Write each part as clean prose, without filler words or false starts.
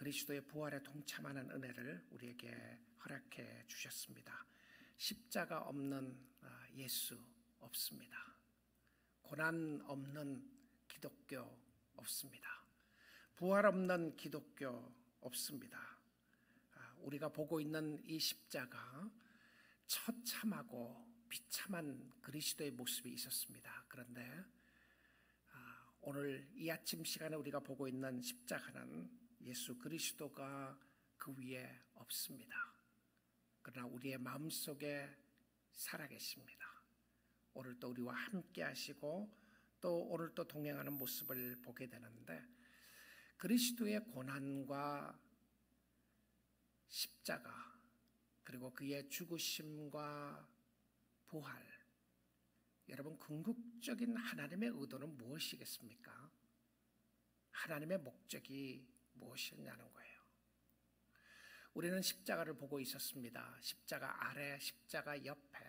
그리스도의 부활에 동참하는 은혜를 우리에게 허락해 주셨습니다. 십자가 없는 예수 없습니다. 고난 없는 기독교 없습니다. 부활 없는 기독교 없습니다. 우리가 보고 있는 이 십자가 처참하고 비참한 그리스도의 모습이 있었습니다. 그런데 오늘 이 아침 시간에 우리가 보고 있는 십자가는 예수 그리스도가 그 위에 없습니다. 그러나 우리의 마음속에 살아계십니다. 오늘 또 우리와 함께 하시고 또 오늘 또 동행하는 모습을 보게 되는데, 그리스도의 고난과 십자가 그리고 그의 죽으심과 부활, 여러분 궁극적인 하나님의 의도는 무엇이겠습니까? 하나님의 목적이 무엇이었냐는 거예요. 우리는 십자가를 보고 있었습니다. 십자가 아래, 십자가 옆에,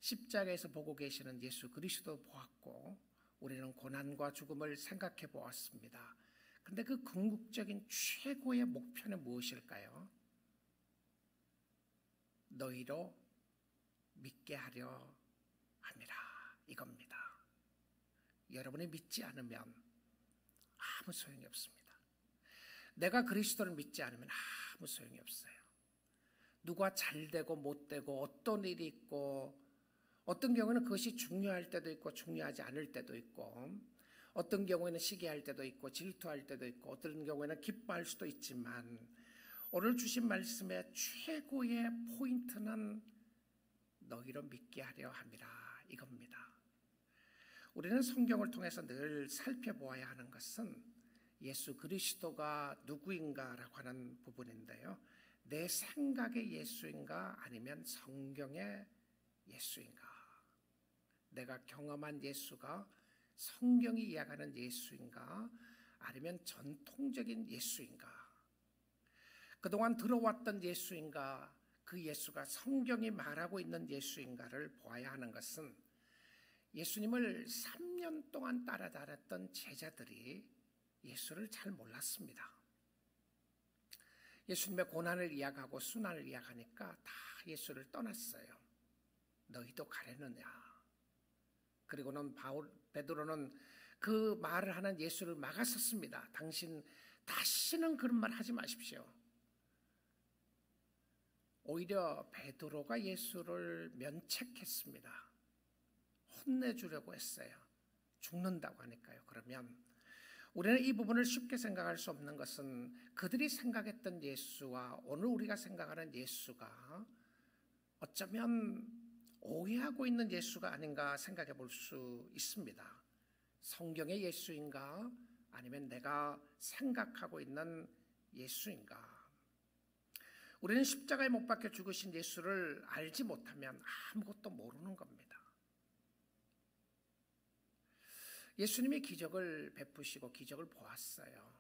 십자가에서 보고 계시는 예수 그리스도 보았고, 우리는 고난과 죽음을 생각해 보았습니다. 그런데 그 궁극적인 최고의 목표는 무엇일까요? 너희로 믿게 하려 함이라, 이겁니다. 여러분이 믿지 않으면 아무 소용이 없습니다. 내가 그리스도를 믿지 않으면 아무 소용이 없어요. 누가 잘되고 못되고 어떤 일이 있고, 어떤 경우에는 그것이 중요할 때도 있고 중요하지 않을 때도 있고, 어떤 경우에는 시기할 때도 있고 질투할 때도 있고, 어떤 경우에는 기뻐할 수도 있지만, 오늘 주신 말씀의 최고의 포인트는 너희로 믿게 하려 함이라, 이겁니다. 우리는 성경을 통해서 늘 살펴보아야 하는 것은 예수 그리스도가 누구인가라고 하는 부분인데요, 내 생각의 예수인가 아니면 성경의 예수인가, 내가 경험한 예수가 성경이 이야기하는 예수인가 아니면 전통적인 예수인가, 그동안 들어왔던 예수인가, 그 예수가 성경이 말하고 있는 예수인가를 보아야 하는 것은, 예수님을 3년 동안 따라다녔던 제자들이 예수를 잘 몰랐습니다. 예수님의 고난을 이야기하고 순환을 이야기하니까 다 예수를 떠났어요. 너희도 가려느냐. 그리고는 베드로는 그 말을 하는 예수를 막았었습니다. 당신 다시는 그런 말 하지 마십시오. 오히려 베드로가 예수를 면책했습니다. 혼내주려고 했어요. 죽는다고 하니까요. 그러면 우리는 이 부분을 쉽게 생각할 수 없는 것은, 그들이 생각했던 예수와 오늘 우리가 생각하는 예수가 어쩌면 오해하고 있는 예수가 아닌가 생각해 볼 수 있습니다. 성경의 예수인가 아니면 내가 생각하고 있는 예수인가. 우리는 십자가에 못 박혀 죽으신 예수를 알지 못하면 아무것도 모르는 겁니다. 예수님이 기적을 베푸시고 기적을 보았어요.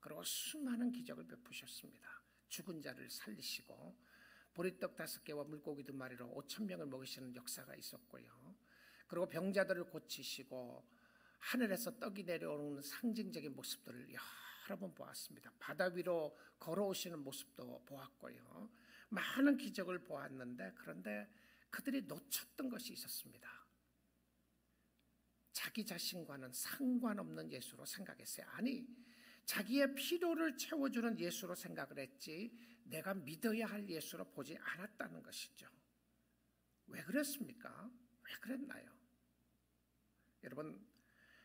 그리고 수많은 기적을 베푸셨습니다. 죽은 자를 살리시고 보리떡 5개와 물고기 2마리로 5,000명을 먹이시는 역사가 있었고요. 그리고 병자들을 고치시고 하늘에서 떡이 내려오는 상징적인 모습들을 여러 번 보았습니다. 바다 위로 걸어오시는 모습도 보았고요. 많은 기적을 보았는데, 그런데 그들이 놓쳤던 것이 있었습니다. 자기 자신과는 상관없는 예수로 생각했어요. 아니, 자기의 필요를 채워주는 예수로 생각을 했지 내가 믿어야 할 예수로 보지 않았다는 것이죠. 왜 그랬습니까? 왜 그랬나요? 여러분,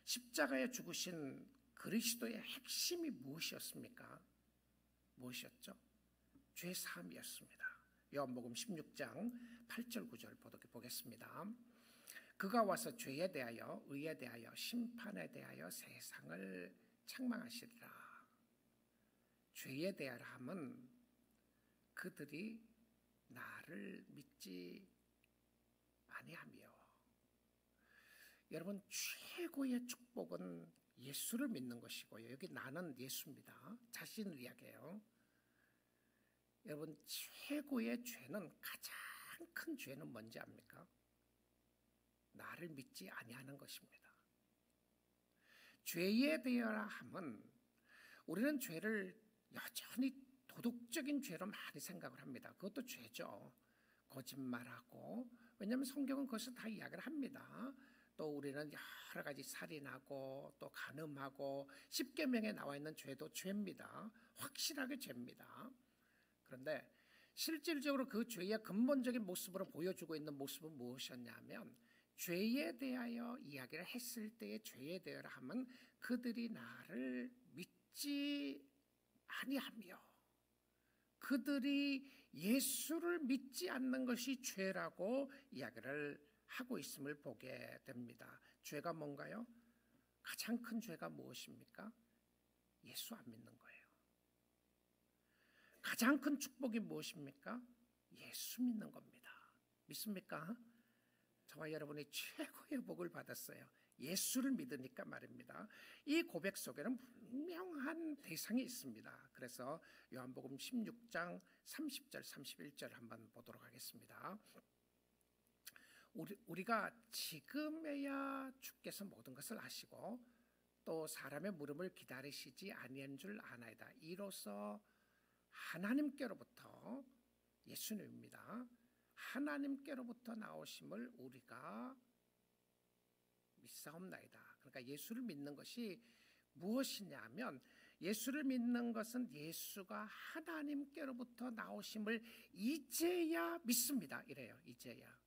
십자가에 죽으신 그리스도의 핵심이 무엇이었습니까? 무엇이었죠? 죄 사함이었습니다. 요한복음 16장 8절 9절 보겠습니다. 그가 와서 죄에 대하여 의에 대하여 심판에 대하여 세상을 책망하시리라. 죄에 대하여 함은 그들이 나를 믿지 아니하며, 여러분 최고의 축복은 예수를 믿는 것이고요. 여기 나는 예수입니다. 자신을 이야기해요. 여러분 최고의 죄는, 가장 큰 죄는 뭔지 압니까? 나를 믿지 아니하는 것입니다. 죄에 대하여 함은, 우리는 죄를 여전히 도덕적인 죄로 많이 생각을 합니다. 그것도 죄죠. 거짓말하고, 왜냐하면 성경은 그것을 다 이야기를 합니다. 또 우리는 여러 가지 살인하고 또 간음하고 십계명에 나와 있는 죄도 죄입니다. 확실하게 죄입니다. 그런데 실질적으로 그 죄의 근본적인 모습으로 보여주고 있는 모습은 무엇이었냐면, 죄에 대하여 이야기를 했을 때의 죄에 대하여 하면 그들이 나를 믿지 아니하며 그들이 예수를 믿지 않는 것이 죄라고 이야기를 하고 있음을 보게 됩니다. 죄가 뭔가요? 가장 큰 죄가 무엇입니까? 예수 안 믿는 거예요. 가장 큰 축복이 무엇입니까? 예수 믿는 겁니다. 믿습니까? 저와 여러분이 최고의 복을 받았어요. 예수를 믿으니까 말입니다. 이 고백 속에는 분명한 대상이 있습니다. 그래서 요한복음 16장 30절 31절 한번 보도록 하겠습니다. 우리가 지금에야 주께서 모든 것을 아시고 또 사람의 물음을 기다리시지 아니한 줄 아나이다. 이로써 하나님께로부터, 예수님입니다, 하나님께로부터 나오심을 우리가 믿사옵나이다. 그러니까 예수를 믿는 것이 무엇이냐면, 예수를 믿는 것은 예수가 하나님께로부터 나오심을 이제야 믿습니다. 이래요. 이제야.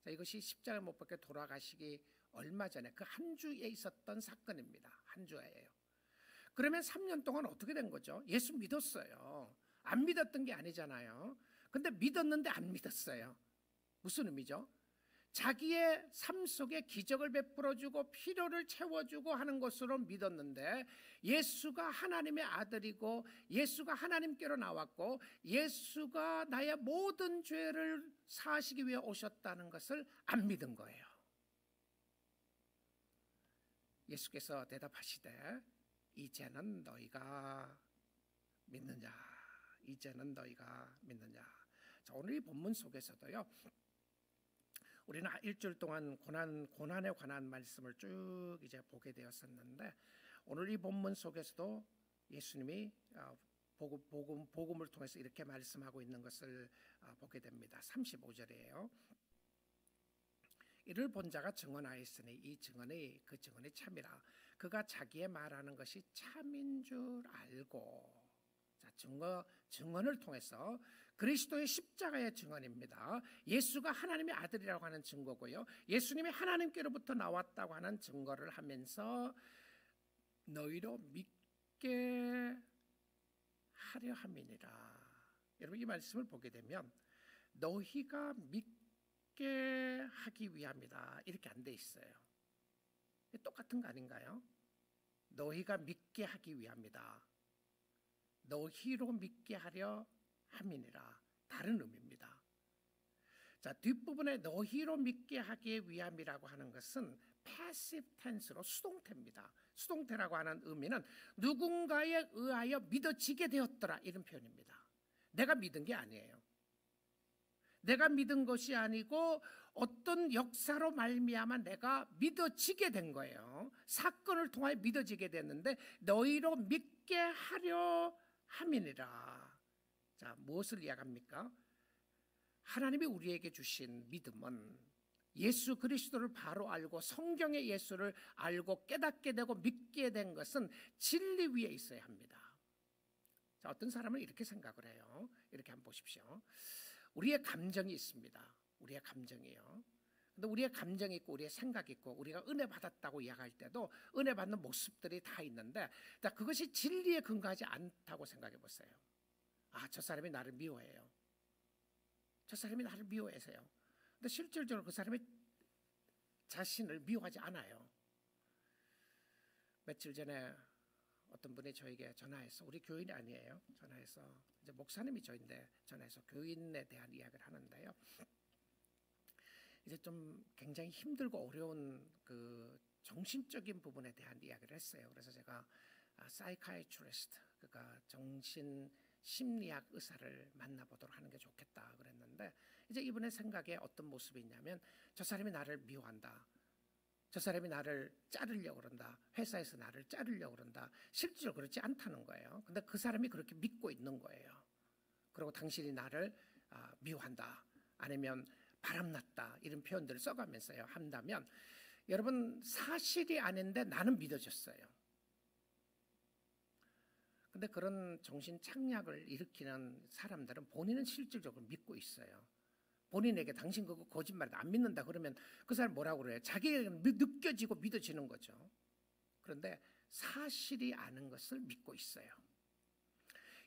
자, 이것이 십자가에 못 박혀 돌아가시기 얼마 전에 그 한 주에 있었던 사건입니다. 한 주예요. 그러면 3년 동안 어떻게 된 거죠? 예수 믿었어요. 안 믿었던 게 아니잖아요. 근데 믿었는데 안 믿었어요. 무슨 의미죠? 자기의 삶 속에 기적을 베풀어주고 필요를 채워주고 하는 것으로 믿었는데, 예수가 하나님의 아들이고 예수가 하나님께로 나왔고 예수가 나의 모든 죄를 사하시기 위해 오셨다는 것을 안 믿은 거예요. 예수께서 대답하시되 이제는 너희가 믿느냐, 이제는 너희가 믿느냐. 자, 오늘 이 본문 속에서도요, 우리는 일주일 동안 고난에 관한 말씀을 쭉 이제 보게 되었었는데, 오늘 이 본문 속에서도 예수님이 복음을 통해서 이렇게 말씀하고 있는 것을 보게 됩니다. 35절이에요. 이를 본 자가 증언하였으니 이 증언이 그 증언이 참이라. 그가 자기의 말하는 것이 참인 줄 알고. 자, 증언을 통해서 그리스도의 십자가의 증언입니다. 예수가 하나님의 아들이라고 하는 증거고요, 예수님이 하나님께로부터 나왔다고 하는 증거를 하면서 너희로 믿게 하려 함이니라. 여러분, 이 말씀을 보게 되면 너희가 믿게 하기 위함이다, 이렇게 안 돼 있어요. 똑같은 거 아닌가요? 너희가 믿게 하기 위함이다, 너희로 믿게 하려 함이니라. 다른 의미입니다. 자, 뒷부분에 너희로 믿게 하기 위함이라고 하는 것은 패시브 텐스로 수동태입니다. 수동태라고 하는 의미는 누군가에 의하여 믿어지게 되었더라, 이런 표현입니다. 내가 믿은 게 아니에요. 내가 믿은 것이 아니고 어떤 역사로 말미암아 내가 믿어지게 된 거예요. 사건을 통하여 믿어지게 됐는데 너희로 믿게 하려 함이니라. 자, 무엇을 이야기합니까? 하나님이 우리에게 주신 믿음은 예수 그리스도를 바로 알고 성경의 예수를 알고 깨닫게 되고 믿게 된 것은 진리 위에 있어야 합니다. 자, 어떤 사람은 이렇게 생각을 해요. 이렇게 한번 보십시오. 우리의 감정이 있습니다. 우리의 감정이요. 근데 우리의 감정이 있고 우리의 생각이 있고 우리가 은혜 받았다고 이야기할 때도 은혜 받는 모습들이 다 있는데, 자, 그것이 진리에 근거하지 않다고 생각해 보세요. 아, 저 사람이 나를 미워해요. 저 사람이 나를 미워해서요. 근데 실질적으로 그 사람이 자신을 미워하지 않아요. 며칠 전에 어떤 분이 저에게 전화해서, 우리 교인이 아니에요, 전화해서, 이제 목사님이 저인데 전화해서 교인에 대한 이야기를 하는데요, 이제 좀 굉장히 힘들고 어려운 그 정신적인 부분에 대한 이야기를 했어요. 그래서 제가 사이카이트리스트, 그러니까 정신 심리학 의사를 만나보도록 하는 게 좋겠다 그랬는데, 이제 이분의 생각에 어떤 모습이 있냐면, 저 사람이 나를 미워한다. 저 사람이 나를 자르려고 그런다. 회사에서 나를 자르려고 그런다. 실제로 그렇지 않다는 거예요. 근데 그 사람이 그렇게 믿고 있는 거예요. 그리고 당신이 나를 미워한다. 아니면 바람났다. 이런 표현들을 써가면서요. 한다면 여러분 사실이 아닌데 나는 믿어졌어요. 근데 그런 정신 착략을 일으키는 사람들은 본인은 실질적으로 믿고 있어요. 본인에게 당신 그거 거짓말이다 안 믿는다 그러면 그 사람 뭐라고 그래요? 자기에게 느껴지고 믿어지는 거죠. 그런데 사실이 아닌 것을 믿고 있어요.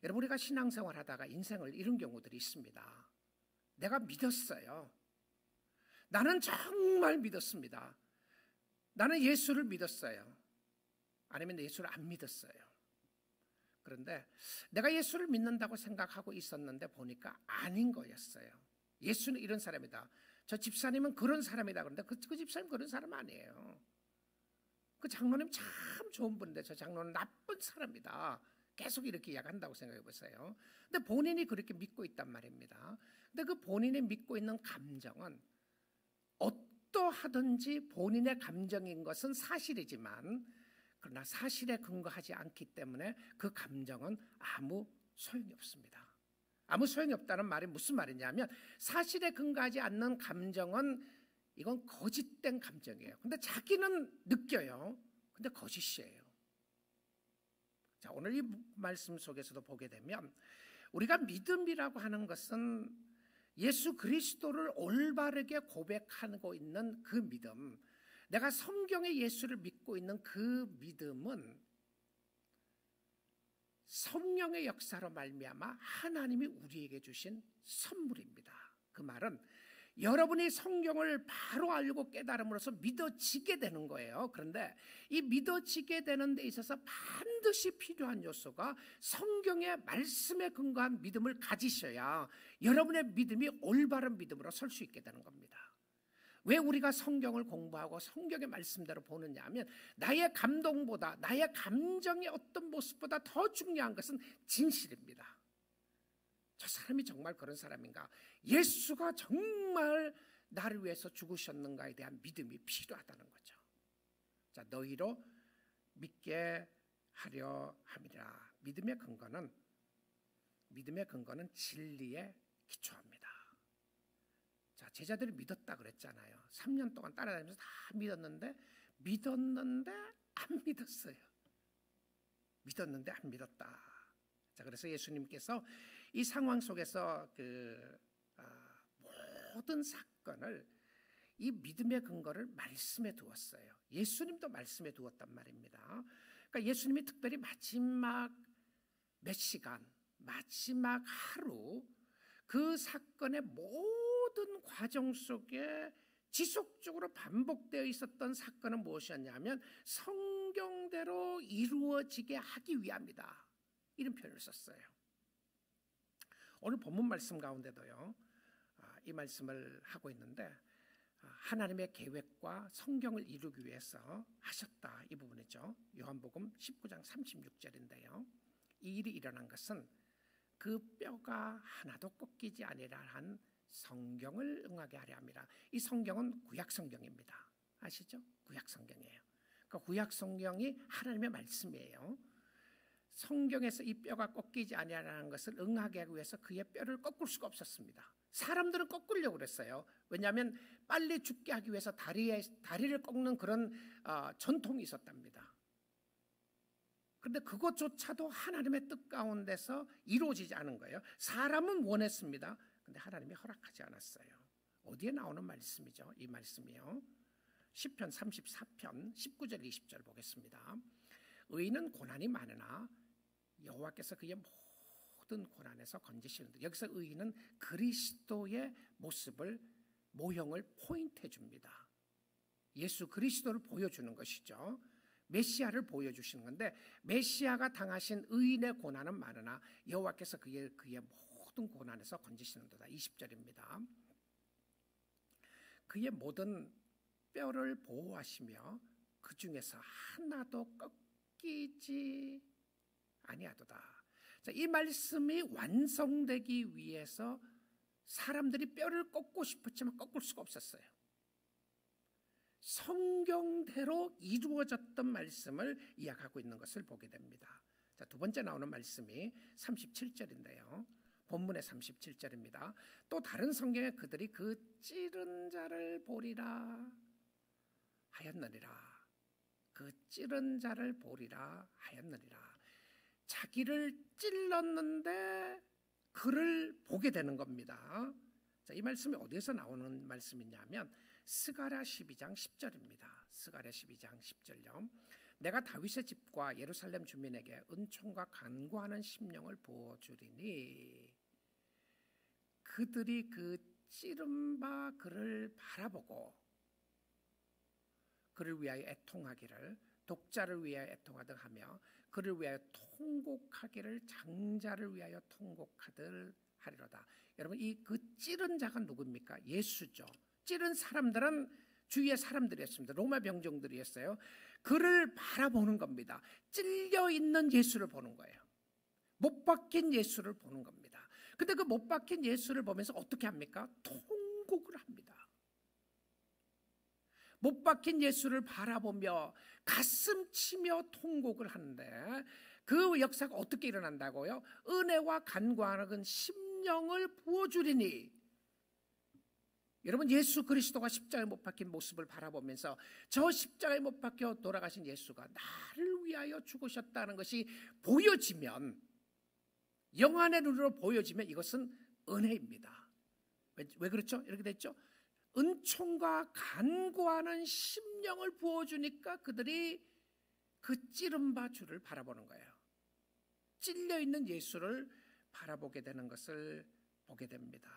여러분 우리가 신앙생활 하다가 인생을 잃은 경우들이 있습니다. 내가 믿었어요. 나는 정말 믿었습니다. 나는 예수를 믿었어요. 아니면 예수를 안 믿었어요. 그런데 내가 예수를 믿는다고 생각하고 있었는데 보니까 아닌 거였어요. 예수는 이런 사람이다. 저 집사님은 그런 사람이다. 그런데 그 집사님 그런 사람 아니에요. 그 장로님 참 좋은 분인데 저 장로는 나쁜 사람이다. 계속 이렇게 이야기한다고 생각해 보세요. 근데 본인이 그렇게 믿고 있단 말입니다. 근데 그 본인이 믿고 있는 감정은 어떠하든지 본인의 감정인 것은 사실이지만 그러나 사실에 근거하지 않기 때문에 그 감정은 아무 소용이 없습니다. 아무 소용이 없다는 말이 무슨 말이냐면 사실에 근거하지 않는 감정은 이건 거짓된 감정이에요. 근데 자기는 느껴요. 근데 거짓이에요. 자, 오늘 이 말씀 속에서도 보게 되면 우리가 믿음이라고 하는 것은 예수 그리스도를 올바르게 고백하고 있는 그 믿음, 내가 성경의 예수를 믿고 있는 그 믿음은 성령의 역사로 말미암아 하나님이 우리에게 주신 선물입니다. 그 말은 여러분이 성경을 바로 알고 깨달음으로써 믿어지게 되는 거예요. 그런데 이 믿어지게 되는 데 있어서 반드시 필요한 요소가 성경의 말씀에 근거한 믿음을 가지셔야 여러분의 믿음이 올바른 믿음으로 설 수 있게 되는 겁니다. 왜 우리가 성경을 공부하고 성경의 말씀대로 보느냐 하면 나의 감동보다 나의 감정의 어떤 모습보다 더 중요한 것은 진실입니다. 저 사람이 정말 그런 사람인가? 예수가 정말 나를 위해서 죽으셨는가에 대한 믿음이 필요하다는 거죠. 자, 너희로 믿게 하려 함이라. 믿음의 근거는 진리에 기초합니다. 자, 제자들이 믿었다 그랬잖아요. 3년 동안 따라다니면서 다 믿었는데 안 믿었어요. 믿었는데 안 믿었다. 자, 그래서 예수님께서 이 상황 속에서 모든 사건을 이 믿음의 근거를 말씀에 두었어요. 예수님도 말씀에 두었단 말입니다. 그러니까 예수님이 특별히 마지막 몇 시간, 마지막 하루 그 사건의 모든 과정 속에 지속적으로 반복되어 있었던 사건은 무엇이었냐면 성경대로 이루어지게 하기 위함이다. 이런 표현을 썼어요. 오늘 본문 말씀 가운데도요. 이 말씀을 하고 있는데 하나님의 계획과 성경을 이루기 위해서 하셨다. 이 부분이죠. 요한복음 19장 36절인데요. 이 일이 일어난 것은 그 뼈가 하나도 꺾이지 아니라 한 성경을 응하게 하려 함이라. 이 성경은 구약 성경입니다. 아시죠? 구약 성경이에요. 그러니까 구약 성경이 하나님의 말씀이에요. 성경에서 이 뼈가 꺾이지 아니하라는 것을 응하게 하기 위해서 그의 뼈를 꺾을 수가 없었습니다. 사람들은 꺾으려고 그랬어요. 왜냐하면 빨리 죽게 하기 위해서 다리를 꺾는 그런 전통이 있었답니다. 그런데 그것조차도 하나님의 뜻 가운데서 이루어지지 않은 거예요. 사람은 원했습니다. 그런데 하나님이 허락하지 않았어요. 어디에 나오는 말씀이죠? 이 말씀이요. 시편 34편 19절 20절 보겠습니다. 의인은 고난이 많으나 여호와께서 그의 모든 고난에서 건지시는데, 여기서 의인은 그리스도의 모형을 포인트해 줍니다. 예수 그리스도를 보여주는 것이죠. 메시아를 보여주시는 건데, 메시아가 당하신 의인의 고난은 많으나 여호와께서 그의 모든 고난에서 건지시는도다. 20절입니다. 그의 모든 뼈를 보호하시며 그 중에서 하나도 꺾이지 아니하도다. 자, 이 말씀이 완성되기 위해서 사람들이 뼈를 꺾고 싶었지만 꺾을 수가 없었어요. 성경대로 이루어졌던 말씀을 이야기하고 있는 것을 보게 됩니다. 자, 두 번째 나오는 말씀이 37절인데요. 본문의 37절입니다. 또 다른 성경에 그들이 그 찌른 자를 보리라 하였느니라. 그 찌른 자를 보리라 하였느니라. 자기를 찔렀는데 그를 보게 되는 겁니다. 자, 이 말씀이 어디에서 나오는 말씀이냐면 스가랴 12장 10절입니다. 스가랴 12장 10절요. 내가 다윗의 집과 예루살렘 주민에게 은총과 간구하는 심령을 부어주리니 그들이 그 찌른 바 그를 바라보고 그를 위하여 애통하기를, 독자를 위하여 애통하듯 하며 그를 위하여 통곡하기를 장자를 위하여 통곡하듯 하리로다. 여러분, 이 그 찌른 자가 누굽니까? 예수죠. 찌른 사람들은 주위의 사람들이었습니다. 로마 병정들이었어요. 그를 바라보는 겁니다. 찔려 있는 예수를 보는 거예요. 못 박힌 예수를 보는 겁니다. 근데 그 못 박힌 예수를 보면서 어떻게 합니까? 통곡을 합니다. 못 박힌 예수를 바라보며 가슴 치며 통곡을 하는데 그 역사가 어떻게 일어난다고요? 은혜와 간구하는 심령을 부어주리니. 여러분, 예수 그리스도가 십자가에 못 박힌 모습을 바라보면서 저 십자가에 못 박혀 돌아가신 예수가 나를 위하여 죽으셨다는 것이 보여지면, 영안의 눈으로 보여지면 이것은 은혜입니다. 왜 그렇죠? 이렇게 됐죠? 은총과 간구하는 심령을 부어주니까 그들이 그 찌른 바 주를 바라보는 거예요. 찔려있는 예수를 바라보게 되는 것을 보게 됩니다.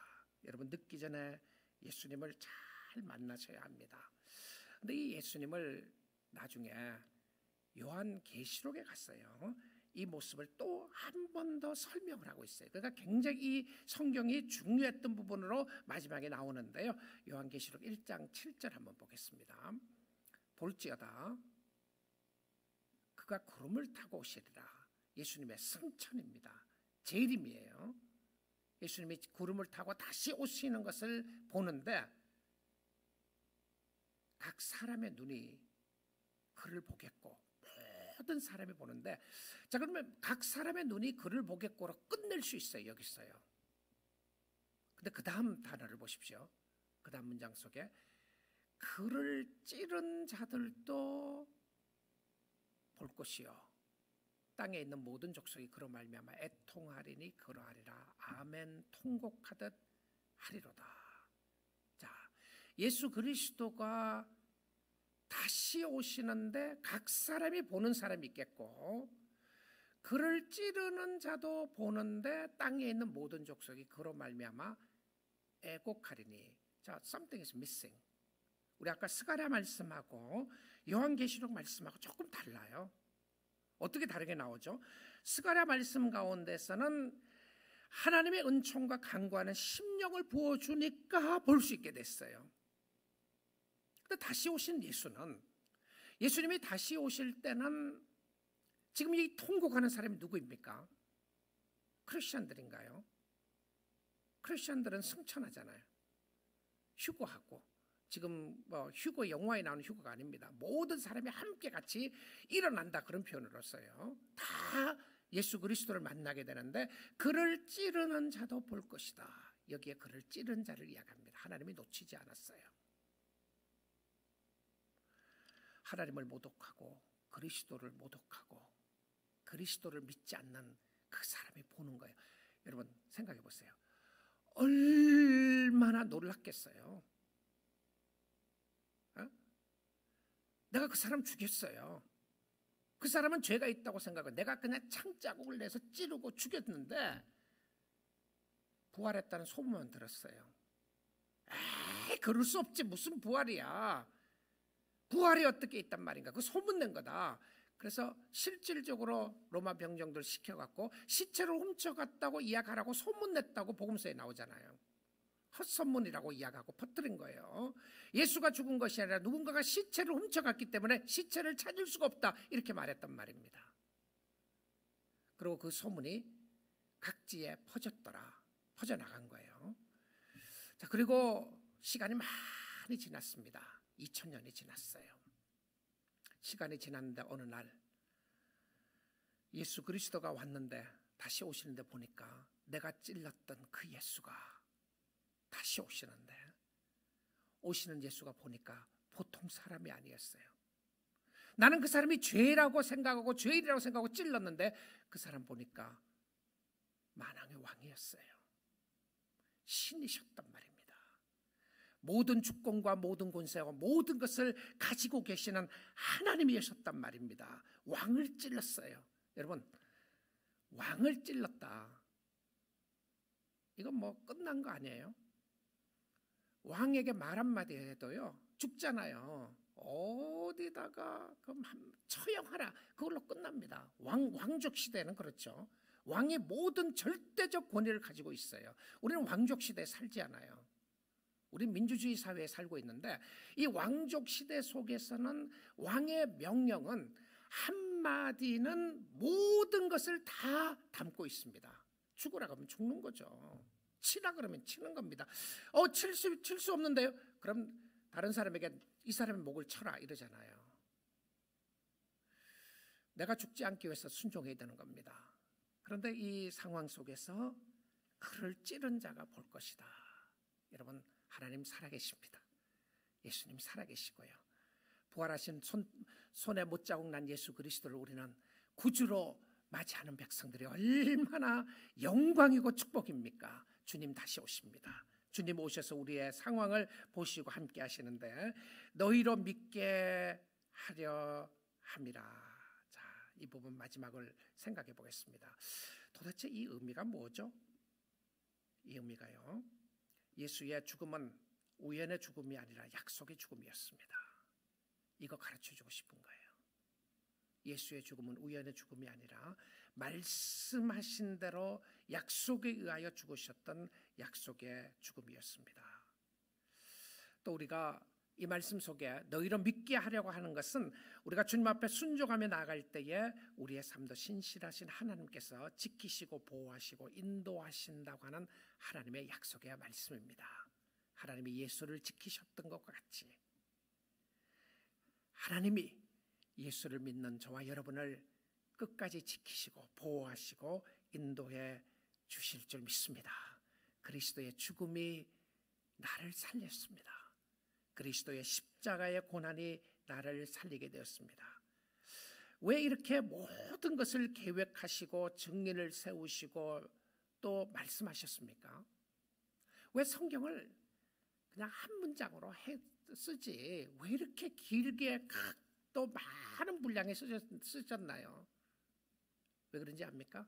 여러분, 늦기 전에 예수님을 잘 만나셔야 합니다. 근데 이 예수님을 나중에 요한계시록에 갔어요. 이 모습을 또 한 번 더 설명을 하고 있어요. 그러니까 굉장히 이 성경이 중요했던 부분으로 마지막에 나오는데요. 요한계시록 1장 7절 한번 보겠습니다. 볼지어다 그가 구름을 타고 오시리라. 예수님의 승천입니다. 재림이에요. 예수님이 구름을 타고 다시 오시는 것을 보는데 각 사람의 눈이 그를 보겠고 모든 사람이 보는데, 자, 그러면 각 사람의 눈이 그를 보겠고로 끝낼 수 있어요. 여기 있어요. 근데 그 다음 단어를 보십시오. 그 다음 문장 속에 그를 찌른 자들도 볼 것이요 땅에 있는 모든 족속이 그로 말미암아 애통하리니 그러하리라. 아멘. 통곡하듯 하리로다. 자, 예수 그리스도가 다시 오시는데 각 사람이 보는 사람이 있겠고 그를 찌르는 자도 보는데 땅에 있는 모든 족속이 그로 말미암아 애곡하리니. 자, something is missing. 우리 아까 스가랴 말씀하고 요한계시록 말씀하고 조금 달라요. 어떻게 다르게 나오죠? 스가랴 말씀 가운데서는 하나님의 은총과 간구하는 심령을 부어주니까 볼 수 있게 됐어요. 근데 다시 오신 예수는, 예수님이 다시 오실 때는 지금 이 통곡하는 사람이 누구입니까? 크리스천들인가요? 크리스천들은 승천하잖아요. 휴거하고. 지금 뭐 휴거 영화에 나오는 휴거가 아닙니다. 모든 사람이 함께 같이 일어난다, 그런 표현으로 써요. 다 예수 그리스도를 만나게 되는데 그를 찌르는 자도 볼 것이다. 여기에 그를 찌른 자를 이야기합니다. 하나님이 놓치지 않았어요. 하나님을 모독하고 그리스도를 모독하고 그리스도를 믿지 않는 그 사람이 보는 거예요. 여러분 생각해 보세요. 얼마나 놀랐겠어요. 내가 그 사람 죽였어요. 그 사람은 죄가 있다고 생각하고 내가 그냥 창자국을 내서 찌르고 죽였는데 부활했다는 소문만 들었어요. 에이, 그럴 수 없지. 무슨 부활이야. 부활이 어떻게 있단 말인가. 그 소문낸 거다. 그래서 실질적으로 로마 병정들 시켜갖고 시체를 훔쳐갔다고 이야기하라고 소문냈다고 복음서에 나오잖아요. 헛소문이라고 이야기하고 퍼뜨린 거예요. 예수가 죽은 것이 아니라 누군가가 시체를 훔쳐갔기 때문에 시체를 찾을 수가 없다, 이렇게 말했단 말입니다. 그리고 그 소문이 각지에 퍼져나간 거예요. 자, 그리고 시간이 많이 지났습니다. 2000년이 지났어요. 시간이 지났는데 어느 날 예수 그리스도가 왔는데, 다시 오시는데 보니까 내가 찔렀던 그 예수가 다시 오시는데, 오시는 예수가 보니까 보통 사람이 아니었어요. 나는 그 사람이 죄라고 생각하고 죄인이라고 생각하고 찔렀는데, 그 사람 보니까 만왕의 왕이었어요. 신이셨단 말입니다. 모든 주권과 모든 권세와 모든 것을 가지고 계시는 하나님이셨단 말입니다. 왕을 찔렀어요. 여러분, 왕을 찔렀다, 이건 뭐 끝난 거 아니에요? 왕에게 말 한마디 해도요 죽잖아요. 어디다가 처형하라, 그걸로 끝납니다. 왕족 시대는 그렇죠. 왕이 모든 절대적 권위를 가지고 있어요. 우리는 왕족 시대에 살지 않아요. 우리는 민주주의 사회에 살고 있는데, 이 왕족 시대 속에서는 왕의 명령은 한마디는 모든 것을 다 담고 있습니다. 죽으라 그러면 죽는 거죠. 치라 그러면 치는 겁니다. 칠 수 없는데요? 그럼 다른 사람에게 이 사람의 목을 쳐라 이러잖아요. 내가 죽지 않기 위해서 순종해야 되는 겁니다. 그런데 이 상황 속에서 그를 찌른 자가 볼 것이다. 여러분, 하나님 살아계십니다. 예수님 살아계시고요. 부활하신 손에 못자국 난 예수 그리스도를 우리는 구주로 맞이하는 백성들이 얼마나 영광이고 축복입니까? 주님 다시 오십니다. 주님 오셔서 우리의 상황을 보시고 함께 하시는데, 너희로 믿게 하려 함이라. 자, 이 부분 마지막을 생각해 보겠습니다. 도대체 이 의미가 뭐죠? 이 의미가요, 예수의 죽음은 우연의 죽음이 아니라 약속의 죽음이었습니다. 이거 가르쳐주고 싶은 거예요. 예수의 죽음은 우연의 죽음이 아니라 말씀하신 대로 약속에 의하여 죽으셨던 약속의 죽음이었습니다. 또 우리가 이 말씀 속에 너희로 믿게 하려고 하는 것은, 우리가 주님 앞에 순종하며 나아갈 때에 우리의 삶도 신실하신 하나님께서 지키시고 보호하시고 인도하신다고 하는 하나님의 약속의 말씀입니다. 하나님이 예수를 지키셨던 것과 같이 하나님이 예수를 믿는 저와 여러분을 끝까지 지키시고 보호하시고 인도해 주실 줄 믿습니다. 그리스도의 죽음이 나를 살렸습니다. 그리스도의 십자가의 고난이 나를 살리게 되었습니다. 왜 이렇게 모든 것을 계획하시고 정리를 세우시고 또 말씀하셨습니까? 왜 성경을 그냥 한 문장으로 쓰지 왜 이렇게 길게 또 많은 분량에 쓰셨나요? 왜 그런지 압니까?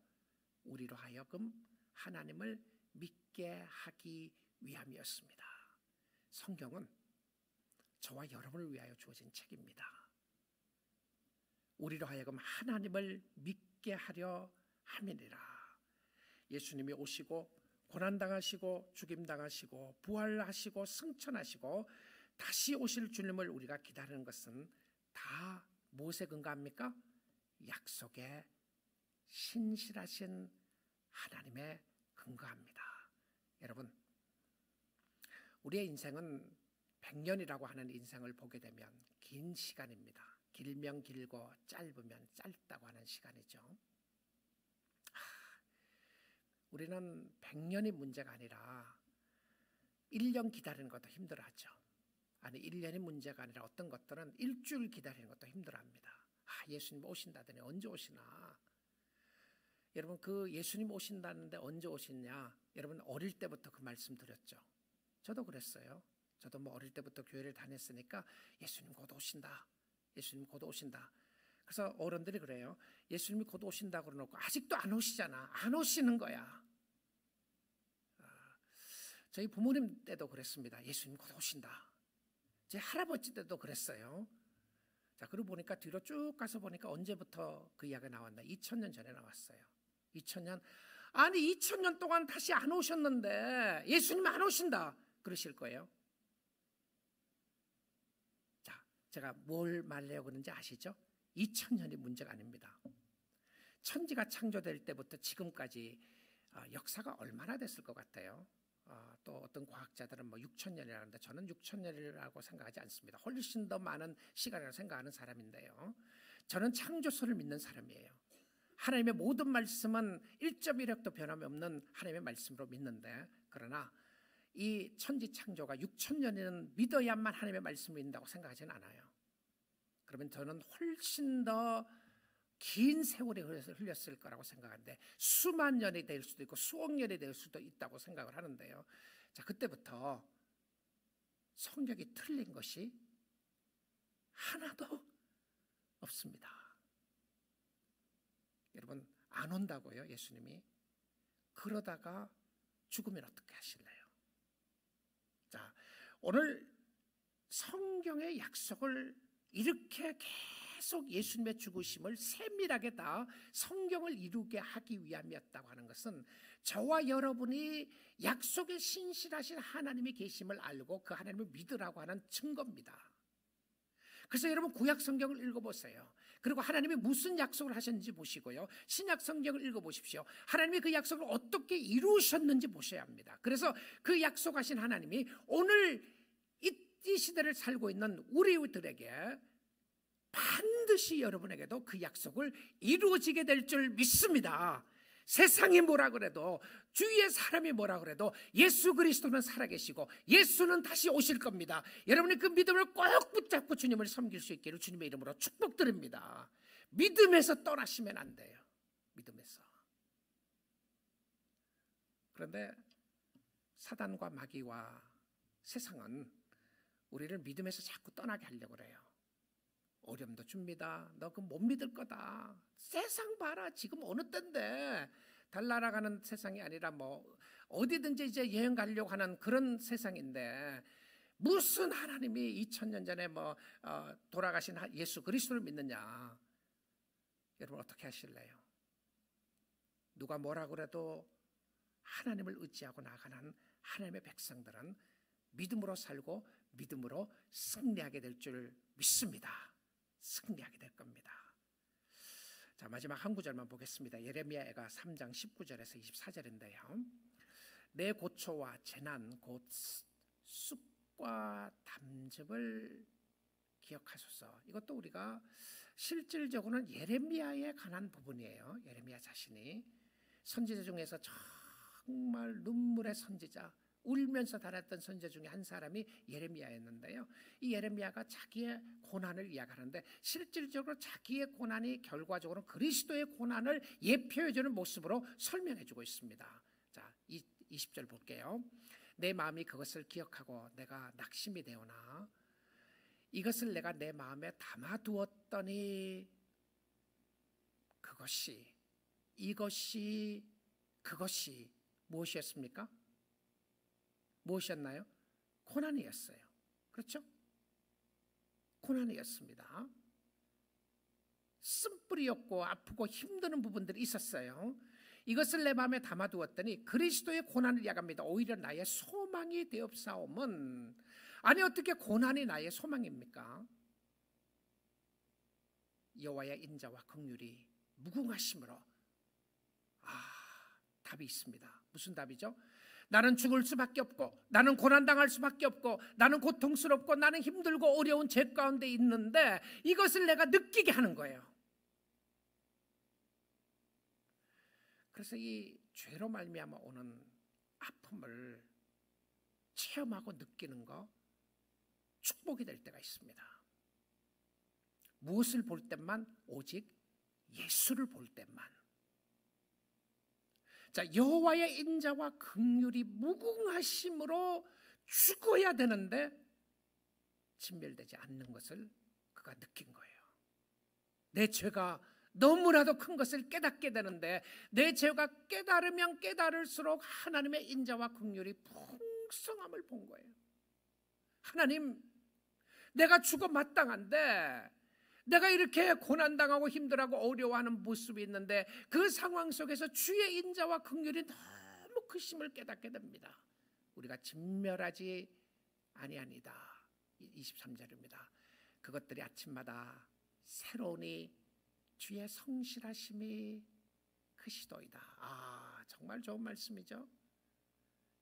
우리로 하여금 하나님을 믿게 하기 위함이었습니다. 성경은 저와 여러분을 위하여 주어진 책입니다. 우리로 하여금 하나님을 믿게 하려 함이니라. 예수님이 오시고 고난당하시고 죽임당하시고 부활하시고 승천하시고 다시 오실 주님을 우리가 기다리는 것은 다 무엇에 근거합니까? 약속에 신실하신 하나님에 근거합니다. 여러분, 우리의 인생은 100년이라고 하는 인생을 보게 되면 긴 시간입니다. 길면 길고 짧으면 짧다고 하는 시간이죠. 우리는 100년이 문제가 아니라 1년 기다리는 것도 힘들어하죠. 아니, 1년이 문제가 아니라 어떤 것들은 일주일 기다리는 것도 힘들어합니다. 예수님 오신다더니 언제 오시나. 여러분, 그 예수님 오신다는데 언제 오시냐, 여러분 어릴 때부터 그 말씀 드렸죠. 저도 그랬어요. 저도 뭐 어릴 때부터 교회를 다녔으니까 예수님 곧 오신다, 예수님 곧 오신다. 그래서 어른들이 그래요. 예수님이 곧 오신다고 그러놓고 아직도 안 오시잖아. 안 오시는 거야. 저희 부모님 때도 그랬습니다. 예수님 곧 오신다. 제 할아버지 때도 그랬어요. 자, 그러고 보니까 뒤로 쭉 가서 보니까 언제부터 그 이야기가 나왔나? 2000년 전에 나왔어요. 2000년. 아니, 2000년 동안 다시 안 오셨는데 예수님 안 오신다 그러실 거예요. 자, 제가 뭘 말하려고 그러는지 아시죠? 2000년이 문제가 아닙니다. 천지가 창조될 때부터 지금까지 역사가 얼마나 됐을 것 같아요? 또 어떤 과학자들은 뭐 6천 년이라는데 저는 6천 년이라고 생각하지 않습니다. 훨씬 더 많은 시간이라고 생각하는 사람인데요. 저는 창조설을 믿는 사람이에요. 하나님의 모든 말씀은 1.1획도 변함이 없는 하나님의 말씀으로 믿는데, 그러나 이 천지 창조가 6천 년은 믿어야만 하나님의 말씀을 믿는다고 생각하지는 않아요. 그러면 저는 훨씬 더 긴 세월이 흘렸을 거라고 생각하는데, 수만 년이 될 수도 있고 수억 년이 될 수도 있다고 생각을 하는데요. 자, 그때부터 성경이 틀린 것이 하나도 없습니다. 여러분, 안 온다고요, 예수님이? 그러다가 죽으면 어떻게 하실래요? 자, 오늘 성경의 약속을 이렇게 계속 예수님의 죽으심을 세밀하게 다 성경을 이루게 하기 위함이었다고 하는 것은 저와 여러분이 약속에 신실하신 하나님이 계심을 알고 그 하나님을 믿으라고 하는 증거입니다. 그래서 여러분, 구약 성경을 읽어보세요. 그리고 하나님이 무슨 약속을 하셨는지 보시고요, 신약 성경을 읽어보십시오. 하나님이 그 약속을 어떻게 이루셨는지 보셔야 합니다. 그래서 그 약속하신 하나님이 오늘 이 시대를 살고 있는 우리들에게 반드시 여러분에게도 그 약속을 이루어지게 될 줄 믿습니다. 세상이 뭐라 그래도, 주위의 사람이 뭐라 그래도 예수 그리스도는 살아계시고 예수는 다시 오실 겁니다. 여러분이 그 믿음을 꼭 붙잡고 주님을 섬길 수 있기를 주님의 이름으로 축복드립니다. 믿음에서 떠나시면 안 돼요. 믿음에서. 그런데 사단과 마귀와 세상은 우리를 믿음에서 자꾸 떠나게 하려고 그래요. 어려움도 줍니다. 너 그거 못 믿을 거다. 세상 봐라. 지금 어느 때인데, 달나라가는 세상이 아니라 뭐 어디든지 이제 여행 가려고 하는 그런 세상인데, 무슨 하나님이 2000년 전에 돌아가신 예수 그리스도를 믿느냐. 여러분, 어떻게 하실래요? 누가 뭐라 그래도 하나님을 의지하고 나가는 하나님의 백성들은 믿음으로 살고 믿음으로 승리하게 될 줄 믿습니다. 승리하게 될 겁니다. 자, 마지막 한 구절만 보겠습니다. 예레미야가 3장 19절에서 24절인데요. 내 고초와 재난 곧 쑥과 담즙을 기억하소서. 이것도 우리가 실질적으로는 예레미야에 관한 부분이에요. 예레미야 자신이 선지자 중에서 정말 눈물의 선지자, 울면서 달았던 선지자 중에 한 사람이 예레미야였는데요. 이 예레미야가 자기의 고난을 이야기하는데, 실질적으로 자기의 고난이 결과적으로 그리스도의 고난을 예표해주는 모습으로 설명해주고 있습니다. 자, 20절 볼게요. 내 마음이 그것을 기억하고 내가 낙심이 되오나 이것을 내가 내 마음에 담아두었더니 그것이 무엇이었습니까? 무엇이었나요? 고난이었어요. 그렇죠? 고난이었습니다. 쓴뿌리였고 아프고 힘드는 부분들이 있었어요. 이것을 내 마음에 담아두었더니 그리스도의 고난을 이야기합니다. 오히려 나의 소망이 되옵사오면, 아니 어떻게 고난이 나의 소망입니까? 여호와의 인자와 긍휼이 무궁하심으로. 답이 있습니다. 무슨 답이죠? 나는 죽을 수밖에 없고, 나는 고난당할 수밖에 없고, 나는 고통스럽고, 나는 힘들고 어려운 죄 가운데 있는데 이것을 내가 느끼게 하는 거예요. 그래서 이 죄로 말미암아 오는 아픔을 체험하고 느끼는 거 축복이 될 때가 있습니다. 무엇을 볼 때만? 오직 예수를 볼 때만. 자, 여호와의 인자와 긍휼이 무궁하심으로 죽어야 되는데 진멸되지 않는 것을 그가 느낀 거예요. 내 죄가 너무나도 큰 것을 깨닫게 되는데, 내 죄가 깨달으면 깨달을수록 하나님의 인자와 긍휼이 풍성함을 본 거예요. 하나님, 내가 죽어 마땅한데, 내가 이렇게 고난당하고 힘들어하고 어려워하는 모습이 있는데 그 상황 속에서 주의 인자와 긍휼이 너무 크심을 깨닫게 됩니다. 우리가 진멸하지 아니하니다. 23절입니다. 그것들이 아침마다 새로우니 주의 성실하심이 크시도이다. 정말 좋은 말씀이죠.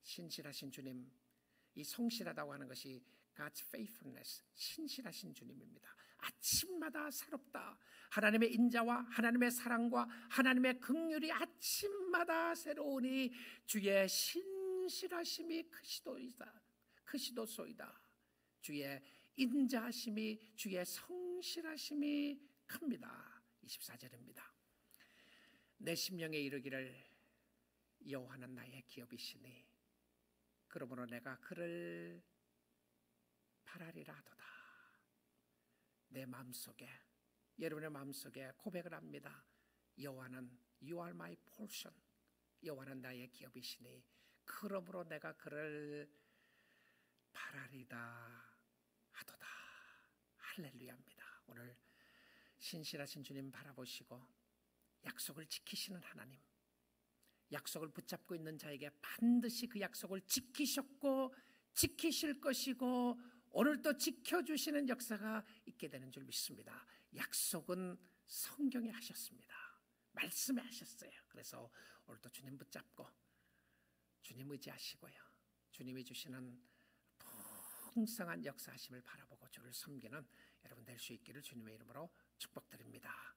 신실하신 주님, 이 성실하다고 하는 것이 God's faithfulness, 신실하신 주님입니다. 아침마다 새롭다. 하나님의 인자와 하나님의 사랑과 하나님의 긍휼이 아침마다 새로우니 주의 신실하심이 크시도소이다. 주의 인자하심이, 주의 성실하심이 큽니다. 24절입니다. 내 심령에 이르기를 여호와는 나의 기업이시니 그러므로 내가 그를 바라리라 하도다. 내 마음속에, 여러분의 마음속에 고백을 합니다. 여호와는 You are my portion. 여호와는 나의 기업이시니 그러므로 내가 그를 바라리다 하도다. 할렐루야입니다. 오늘 신실하신 주님 바라보시고 약속을 지키시는 하나님, 약속을 붙잡고 있는 자에게 반드시 그 약속을 지키셨고 지키실 것이고 오늘도 지켜주시는 역사가 있게 되는 줄 믿습니다. 약속은 성경에 하셨습니다. 말씀에 하셨어요. 그래서 오늘도 주님 붙잡고 주님 의지하시고요, 주님이 주시는 풍성한 역사하심을 바라보고 주를 섬기는 여러분 될 수 있기를 주님의 이름으로 축복드립니다.